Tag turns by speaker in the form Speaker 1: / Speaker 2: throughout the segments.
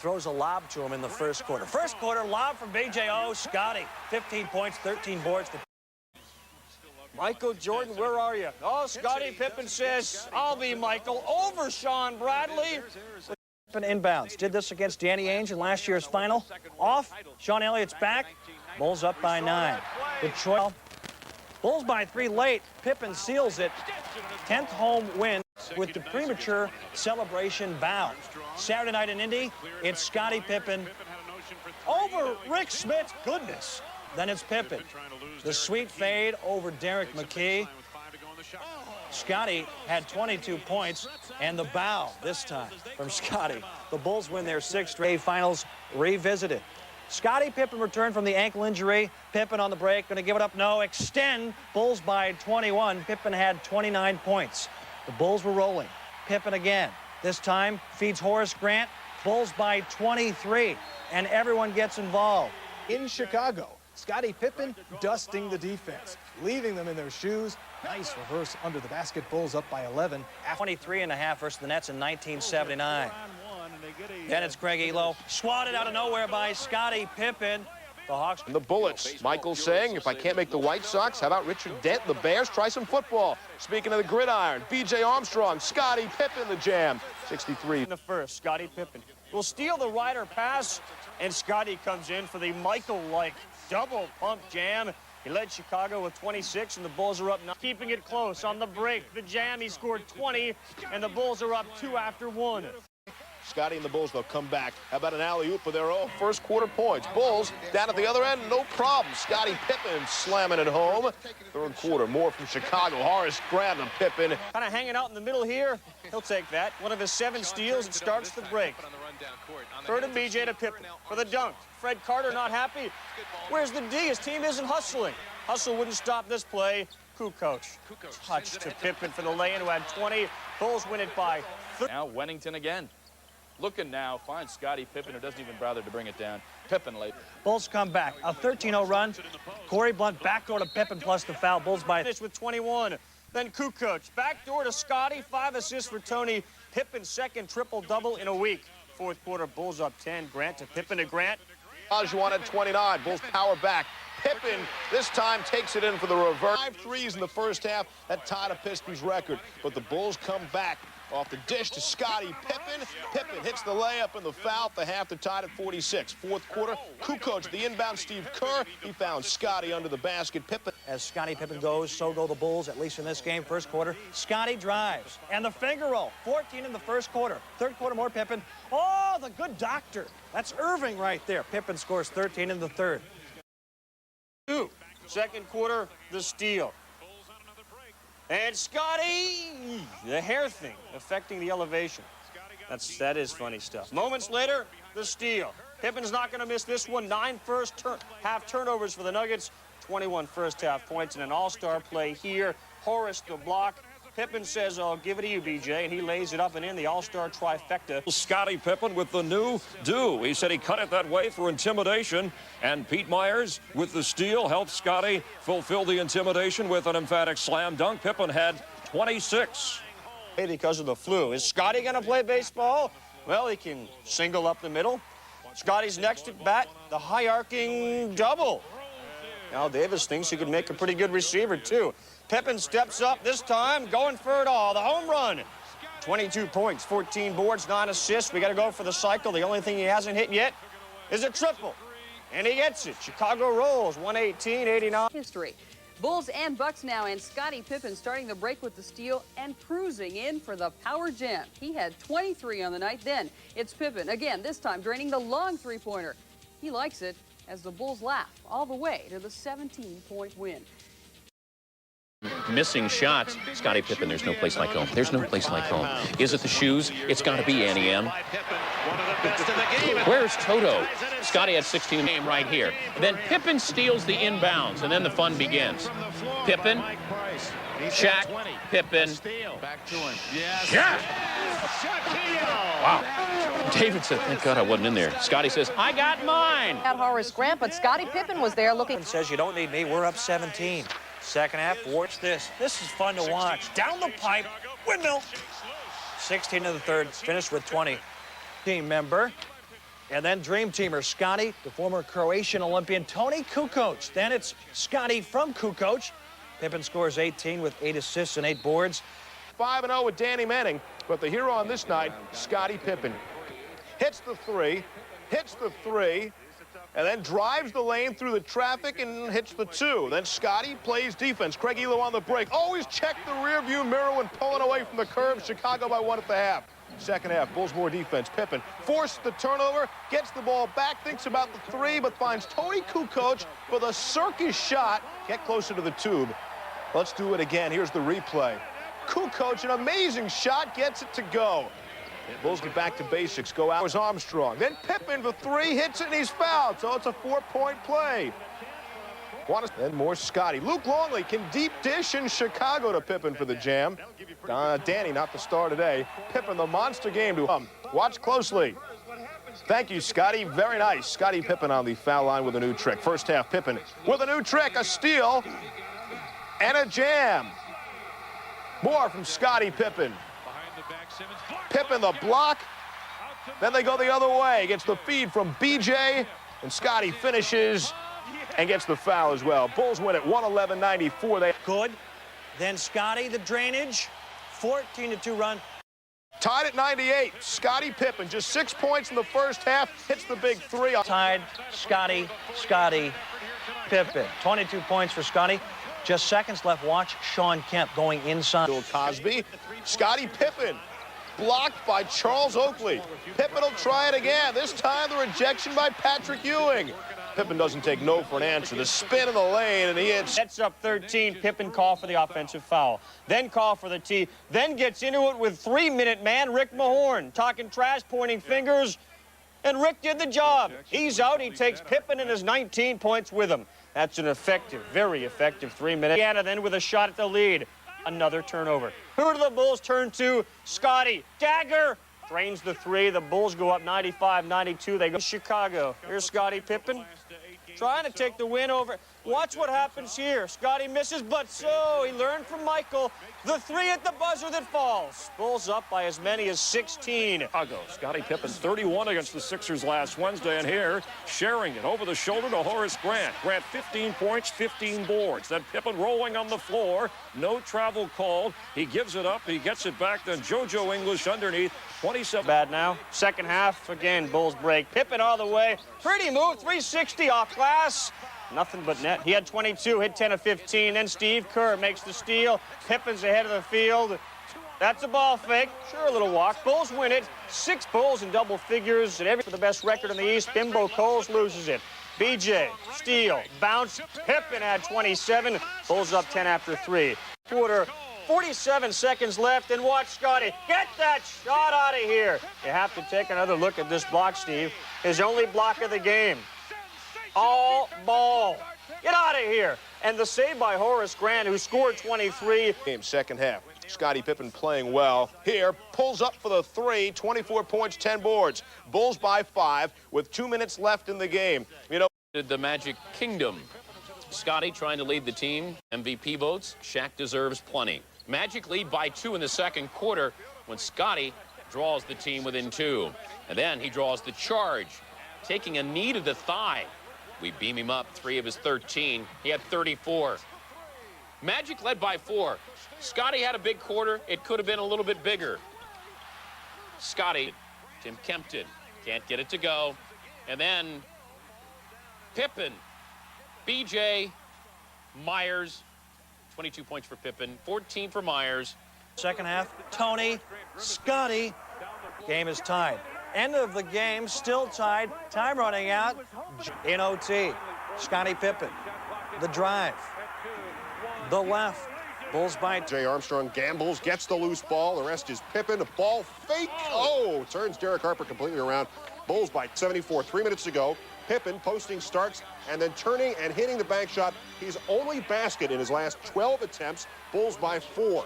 Speaker 1: throws a lob to him in the first quarter. First quarter, lob from BJO, Scottie. 15 points, 13 boards.
Speaker 2: Michael Jordan, where are you? Oh, Scottie Pippen says, I'll be Michael over Sean Bradley.
Speaker 1: Pippen inbounds. Did this against Danny Ainge in last year's final. Off. Sean Elliott's back. Bulls up by 9. Detroit. Bulls by 3 late. Pippen seals it. 10th home win with the premature celebration bow. Saturday night in Indy, it's Scottie Pippen over Rick Smith's goodness. Then it's Pippen. The sweet fade over Derek McKee. Scottie had 22 points, and the bow this time from Scottie. The Bulls win their 6th straight finals revisited. Scottie Pippen returned from the ankle injury. Pippen on the break, going to give it up. No, extend. Bulls by 21. Pippen had 29 points. The Bulls were rolling. Pippen again. This time feeds Horace Grant. Bulls by 23, and everyone gets involved.
Speaker 3: In Chicago, Scottie Pippen dusting the defense, leaving them in their shoes. Nice reverse under the basket. Bulls up by 11.
Speaker 1: 23.5 versus the Nets in 1979. Then it's Craig Elo, swatted out of nowhere by Scottie Pippen. The Hawks.
Speaker 4: And the Bullets. Michael saying, if I can't make the White Sox, how about Richard Dent, the Bears? Try some football. Speaking of the gridiron, B.J. Armstrong, Scottie Pippen, the jam. 63.
Speaker 2: In the first, Scottie Pippen will steal the rider pass, and Scottie comes in for the Michael-like double pump jam. He led Chicago with 26, and the Bulls are up 9. Keeping it close on the break. The jam, he scored 20, and the Bulls are up 2 after 1.
Speaker 4: Scottie and the Bulls, they'll come back. How about an alley-oop for their own first quarter points? Bulls down at the other end, no problem. Scottie Pippen slamming it home. Third quarter, more from Chicago. Horace Grant and Pippen.
Speaker 2: Kind of hanging out in the middle here. He'll take that. One of his 7 steals. It starts the break. Third and BJ to Pippen for the dunk. Fred Carter not happy. Where's the D? His team isn't hustling. Hustle wouldn't stop this play. Kukoc. Touch to Pippen for the lay-in, who had 20. Bulls win it by 30.
Speaker 5: Now Wennington again. Looking now, finds Scottie Pippen, who doesn't even bother to bring it down. Pippen late.
Speaker 1: Bulls come back. A 13-0 run. Corey Blunt backdoor to Pippen plus the foul. Bulls by
Speaker 2: this with 21. Then Kukoc. Backdoor to Scottie. 5 assists for Tony. Pippen's second triple-double in a week. Fourth quarter, Bulls up 10. Grant to Pippen to Grant.
Speaker 4: Olajuwon at 29. Bulls power back. Pippen this time takes it in for the reverse. 5 threes in the first half. That tied a Pistons record. But the Bulls come back. Off the dish to Scottie Pippen. Pippen hits the layup and the foul at the half. They're tied at 46. Fourth quarter, Kukoc, the inbound Steve Kerr. He found Scottie under the basket. Pippen.
Speaker 1: As Scottie Pippen goes, so go the Bulls, at least in this game. First quarter, Scottie drives. And the finger roll. 14 in the first quarter. Third quarter, more Pippen. Oh, the good doctor. That's Irving right there. Pippen scores 13 in the third.
Speaker 2: Second quarter, the steal. And Scottie, the hair thing affecting the elevation. That is funny stuff. Moments later, the steal. Pippen's not going to miss this one. 9 half turnovers for the Nuggets. 21 first half points and an all-star play here. Horace the block. Pippen says, I'll give it to you, BJ, and he lays it up and in, the all-star trifecta.
Speaker 6: Scottie Pippen with the new do. He said he cut it that way for intimidation, and Pete Myers with the steal helped Scottie fulfill the intimidation with an emphatic slam dunk. Pippen had 26.
Speaker 2: Because of the flu. Is Scottie going to play baseball? Well, he can single up the middle. Scottie's next at bat, the high-arcing double. Al Davis thinks he could make a pretty good receiver, too. Pippen steps up this time, going for it all. The home run. 22 points, 14 boards, 9 assists. We got to go for the cycle. The only thing he hasn't hit yet is a triple. And he gets it. Chicago rolls, 118-89.
Speaker 7: History. Bulls and Bucks now, and Scottie Pippen starting the break with the steal and cruising in for the power jam. He had 23 on the night. Then it's Pippen again, this time draining the long three-pointer. He likes it as the Bulls laugh all the way to the 17-point win.
Speaker 8: Missing shots. Scottie Pippen, there's no place like home. There's no place like home. Is it the shoes? It's got to be Annie M. Where's Toto? Scottie had 16 game right here. Then Pippen steals the inbounds, and then the fun begins. Pippen, Shaq, Pippen, Shaq. Wow. David said, thank God I wasn't in there. Scottie says, I got mine.
Speaker 9: At Horace Grant, but Scottie Pippen was there looking.
Speaker 1: Says you don't need me. We're up 17. Second half, watch this. This is fun to watch. Down the pipe, windmill. 16 in the third, finished with 20. Team member. And then dream teamer Scottie, the former Croatian Olympian Toni Kukoc. Then it's Scottie from Kukoc. Pippen scores 18 with 8 assists and 8 boards.
Speaker 4: 5-0 with Danny Manning, but the hero on this night, Scottie Pippen. Hits the three, and then drives the lane through the traffic and hits the 2. Then Scottie plays defense. Craig Elo on the break. Always check the rearview mirror when pulling away from the curb. Chicago by 1 at the half. Second half, Bulls more defense. Pippen forces the turnover, gets the ball back, thinks about the 3, but finds Toni Kukoc for the circus shot. Get closer to the tube. Let's do it again. Here's the replay. Kukoc, an amazing shot, gets it to go. Bulls get back to basics, go out. Armstrong. Then Pippen for 3, hits it, and he's fouled. So it's a 4-point play. Then more Scottie. Luke Longley can deep dish in Chicago to Pippen for the jam. Danny, not the star today. Pippen, the monster game to him. Watch closely. Thank you, Scottie. Very nice. Scottie Pippen on the foul line with a new trick. First half, Pippen with a new trick, a steal, and a jam. More from Scottie Pippen. Pippen the block. Then they go the other way. Gets the feed from BJ, and Scottie finishes and gets the foul as well. Bulls win at 111-94. They
Speaker 1: good. Then Scottie, the drainage, 14-2 run.
Speaker 4: Tied at 98. Scottie Pippen, just 6 points in the first half, hits the big 3.
Speaker 1: Tied, Scottie, Pippen. 22 points for Scottie. Just seconds left. Watch Sean Kemp going inside.
Speaker 4: Bill Cosby. Scottie Pippen blocked by Charles Oakley. Pippen will try it again. This time the rejection by Patrick Ewing. Pippen doesn't take no for an answer. The spin in the lane, and he hits.
Speaker 2: Sets up 13. Pippen call for the offensive foul. Then call for the tee. Then gets into it with 3-minute man Rick Mahorn. Talking trash, pointing fingers. And Rick did the job. He's out. He takes Pippen and his 19 points with him. That's an effective, very effective 3-minute. Indiana then with a shot at the lead. Another turnover. Who do the Bulls turn to? Scottie. Dagger. Drains the 3. The Bulls go up 95-92. They go to Chicago. Here's Scottie Pippen trying to take the win over. Watch what happens here. Scottie misses, but so he learned from Michael. The 3 at the buzzer that falls. Bulls up by as many as 16.
Speaker 6: Chicago. Scottie Pippen 31 against the Sixers last Wednesday, and here sharing it over the shoulder to Horace Grant. Grant 15 points, 15 boards. Then Pippen rolling on the floor. No travel called. He gives it up. He gets it back. Then JoJo English underneath. 27.
Speaker 2: Bad now. Second half, again, Bulls break. Pippen all the way. Pretty move, 360 off glass. Nothing but net. He had 22, hit 10 of 15. Then Steve Kerr makes the steal. Pippen's ahead of the field. That's a ball fake. Sure, a little walk. Bulls win it. 6 Bulls in double figures. And for the best record in the East, Bimbo Coles loses it. BJ, steal, bounce. Pippen had 27. Bulls up 10 after 3. Quarter. 47 seconds left, and watch Scottie get that shot out of here. You have to take another look at this block, Steve. His only block of the game. All ball. Get out of here. And the save by Horace Grant, who scored 23.
Speaker 4: Game second half. Scottie Pippen playing well. Here, pulls up for the 3, 24 points, 10 boards. Bulls by 5 with 2 minutes left in the game. You know,
Speaker 8: The Magic Kingdom. Scottie trying to lead the team. MVP votes. Shaq deserves plenty. Magic lead by 2 in the second quarter when Scottie draws the team within 2. And then he draws the charge, taking a knee to the thigh. We beam him up 3 of his 13. He had 34. Magic led by 4. Scottie had a big quarter. It could have been a little bit bigger. Scottie, Tim Kempton, can't get it to go. And then Pippen, BJ, Myers, 22 points for Pippen, 14 for Myers.
Speaker 1: Second half, Tony, Scottie. Game is tied. End of the game, still tied. Time running out in OT. Scottie Pippen, the drive, the left. Bulls by
Speaker 10: Jay Armstrong gambles, gets the loose ball. The rest is Pippen. A ball fake. Oh, turns Derek Harper completely around. Bulls by 74. 3 minutes to go. Pippen posting starts and then turning and hitting the bank shot. His only basket in his last 12 attempts. Bulls by 4.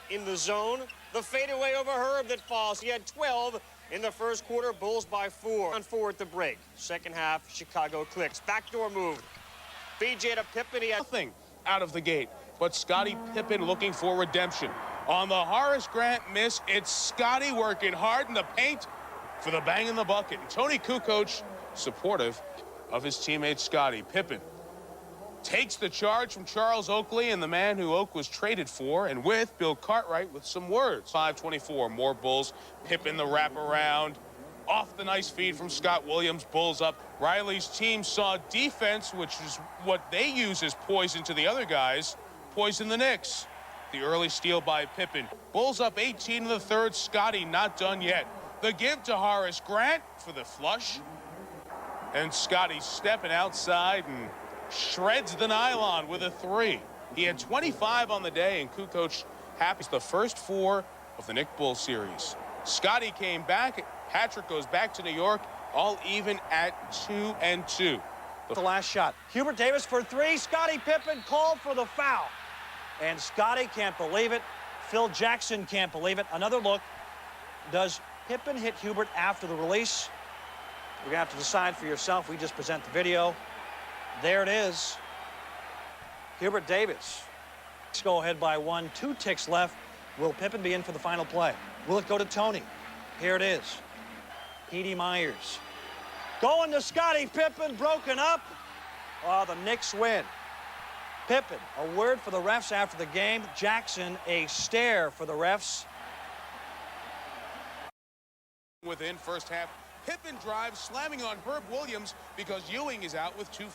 Speaker 2: In the zone, the fadeaway over Herb that falls. He had 12 in the first quarter. Bulls by 4. On 4 at the break. Second half, Chicago clicks. Backdoor move. BJ to Pippen. He had
Speaker 11: nothing out of the gate. But Scottie Pippen looking for redemption. On the Horace Grant miss, it's Scottie working hard in the paint. for the bang in the bucket. And Tony Kukoc, supportive of his teammate Scottie Pippen, takes the charge from Charles Oakley and the man who Oak was traded for, and with Bill Cartwright with some words. 5:24, more Bulls. Pippen the wraparound. Off the nice feed from Scott Williams, Bulls up. Riley's team saw defense, which is what they use as poison to the other guys, poison the Knicks. The early steal by Pippen. Bulls up 18 in the third. Scottie not done yet. The give to Horace Grant for the flush. And Scottie stepping outside and shreds the nylon with a 3. He had 25 on the day, and Kukoc happy. It's the first 4 of the Knick Bull series. Scottie came back. Patrick goes back to New York, all even at 2-2.
Speaker 1: The last shot. Hubert Davis for 3. Scottie Pippen called for the foul. And Scottie can't believe it. Phil Jackson can't believe it. Another look. Does Pippen hit Hubert after the release? You're going to have to decide for yourself. We just present the video. There it is. Hubert Davis. Let's go ahead by 1. 2 ticks left. Will Pippen be in for the final play? Will it go to Tony? Here it is. Petey Myers. Going to Scottie Pippen, broken up. Oh, the Knicks win. Pippen, a word for the refs after the game. Jackson, a stare for the refs.
Speaker 11: Within first half, Pippen drives, slamming on Herb Williams because Ewing is out with 2